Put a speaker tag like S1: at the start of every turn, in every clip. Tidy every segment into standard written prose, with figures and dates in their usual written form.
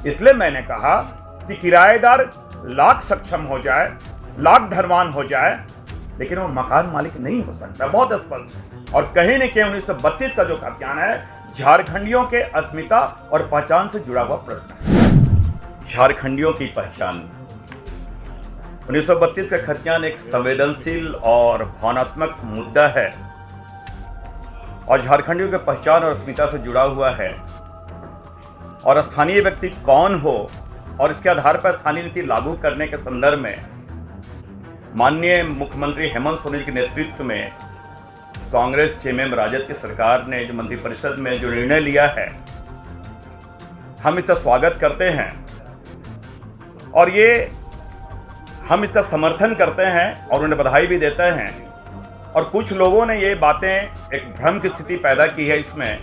S1: इसलिए मैंने कहा कि किराएदार लाख सक्षम हो जाए, लाख धनवान हो जाए, लेकिन वो मकान मालिक नहीं हो सकता। बहुत स्पष्ट है। और कहीं न कहीं 1932 का जो खतियान है, झारखंडियों के अस्मिता और पहचान से जुड़ा हुआ प्रश्न है। झारखंडियों की पहचान 1932 का खतियान एक संवेदनशील और भावनात्मक मुद्दा है और झारखंडियों की पहचान और अस्मिता से जुड़ा हुआ है। और स्थानीय व्यक्ति कौन हो और इसके आधार पर स्थानीय नीति लागू करने के संदर्भ में माननीय मुख्यमंत्री हेमंत सोरेन के नेतृत्व में कांग्रेस जेएमएम राजद की सरकार ने जो मंत्रिपरिषद में जो निर्णय लिया है, हम इसका स्वागत करते हैं और ये हम इसका समर्थन करते हैं और उन्हें बधाई भी देते हैं। और कुछ लोगों ने ये बातें एक भ्रम की स्थिति पैदा की है इसमें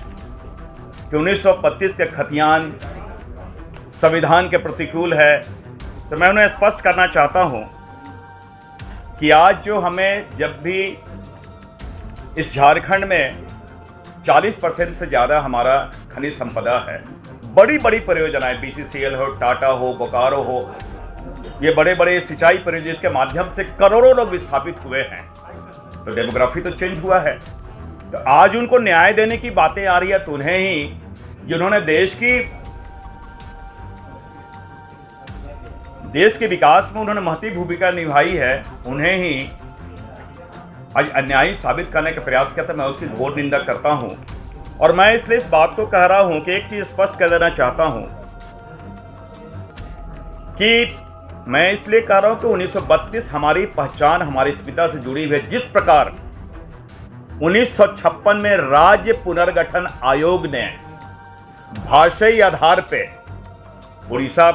S1: कि 1932 के खतियान संविधान के प्रतिकूल है। तो मैं उन्हें स्पष्ट करना चाहता हूं कि आज जो हमें जब भी इस झारखंड में 40% से ज़्यादा हमारा खनिज संपदा है, बड़ी बड़ी परियोजनाएं बीसीसीएल हो, टाटा हो, बोकारो हो, ये बड़े बड़े सिंचाई परियोजना के माध्यम से करोड़ों लोग विस्थापित हुए हैं। तो डेमोग्राफी तो चेंज हुआ है। तो आज उनको न्याय देने की बातें आ रही है, तो उन्हें ही जिन्होंने देश के विकास में उन्होंने महती भूमिका निभाई है, उन्हें ही आज अन्यायी साबित करने का प्रयास किया था। मैं उसकी घोर निंदा करता हूं और मैं इसलिए इस बात को कह रहा हूं कि एक चीज स्पष्ट कर देना चाहता हूं कि मैं इसलिए कह रहा हूं कि 1932 हमारी पहचान, हमारी अस्मिता से जुड़ी हुई है। जिस प्रकार 1956 में राज्य पुनर्गठन आयोग ने भाषाई आधार पे उड़ीसा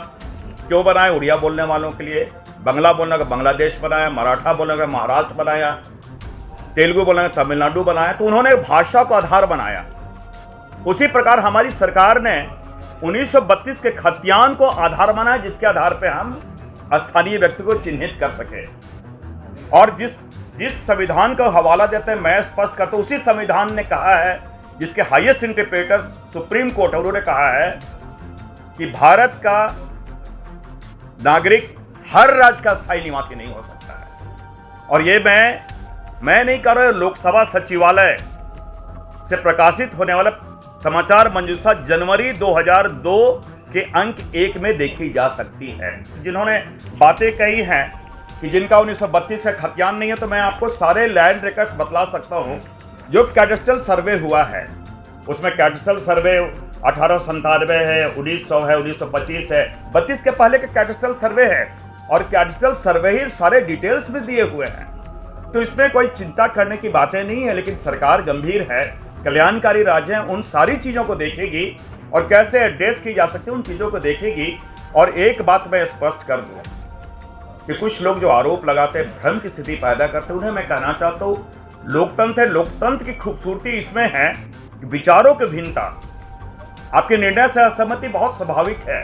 S1: क्यों बनाया, उड़िया बोलने वालों के लिए, बंगला बोलने का बांग्लादेश बनाया, मराठा बोलने का महाराष्ट्र बनाया, तेलुगु बोलने का तमिलनाडु बनाया, तो उन्होंने भाषा को आधार बनाया। उसी प्रकार हमारी सरकार ने 1932 के खतियान को आधार बनाया, जिसके आधार पे हम स्थानीय व्यक्ति को चिन्हित कर सके। और जिस संविधान का हवाला देते हैं, मैं स्पष्ट करता हूं, उसी संविधान ने कहा है, जिसके हाईएस्ट इंटरप्रेटर सुप्रीम कोर्ट, उन्होंने कहा है कि भारत का नागरिक हर राज्य का स्थायी निवासी नहीं हो सकता है। और ये मैं नहीं कर रहा, लोकसभा सचिवालय से प्रकाशित होने वाला समाचार मंजूषा जनवरी 2002 के अंक 1 में देखी जा सकती है। जिन्होंने बातें कही हैं कि जिनका 1932 का खतियान नहीं है, तो मैं आपको सारे लैंड रिकॉर्ड्स बतला सकता हूं जो कैडेस्ट्रल सर्वे हुआ है। उसमें कैडेस्ट्रल सर्वे 1897 है, 1900 है, 1925 है, 32 के पहले का कैडेस्ट्रल सर्वे है और कैडेस्ट्रल सर्वे ही सारे डिटेल्स भी दिए हुए हैं। तो इसमें कोई चिंता करने की बातें नहीं है, लेकिन सरकार गंभीर है, कल्याणकारी राज्य है, उन सारी चीज़ों को देखेगी और कैसे एड्रेस की जा सकती है उन चीज़ों को देखेगी। और एक बात मैं स्पष्ट कर दूँ कि कुछ लोग जो आरोप लगाते हैं, भ्रम की स्थिति पैदा करते हैं, उन्हें मैं कहना चाहता हूँ, लोकतंत्र है, लोकतंत्र की खूबसूरती इसमें है कि विचारों की भिन्नता, आपके निर्णय से असहमति बहुत स्वाभाविक है,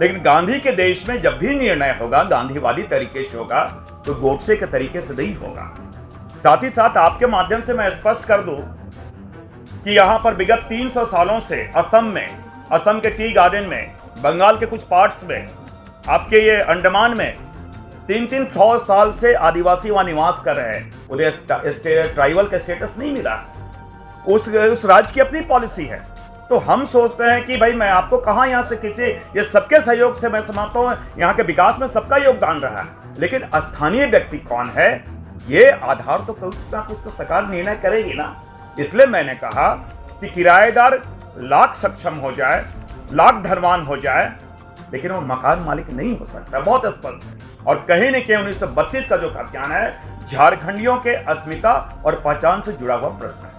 S1: लेकिन गांधी के देश में जब भी निर्णय होगा गांधीवादी तरीके से होगा, तो गोडसे के तरीके से नहीं होगा। साथ ही साथ आपके माध्यम से मैं स्पष्ट कर दूं कि यहां पर विगत 300 सालों से असम के टी गार्डन में, बंगाल के कुछ पार्ट्स में, आपके ये अंडमान में 300 साल से आदिवासी वहां निवास कर रहे हैं। उन्हें ट्राइबल का स्टेटस नहीं मिला। उस राज्य की अपनी पॉलिसी है। तो हम सोचते हैं कि भाई मैं आपको कहाँ यहाँ से ये सबके सहयोग से मैं समझता हूँ यहाँ के विकास में सबका योगदान रहा है, लेकिन स्थानीय व्यक्ति कौन है, ये आधार तो कुछ ना कुछ तो सरकार निर्णय करेगी ना। इसलिए मैंने कहा कि किराएदार लाख सक्षम हो जाए, लाख धनवान हो जाए, लेकिन वो मकान मालिक नहीं हो सकता। बहुत स्पष्ट है। और कहीं न कहीं 1932 का जो खतियान है, झारखंडियों के अस्मिता और पहचान से जुड़ा हुआ प्रश्न है।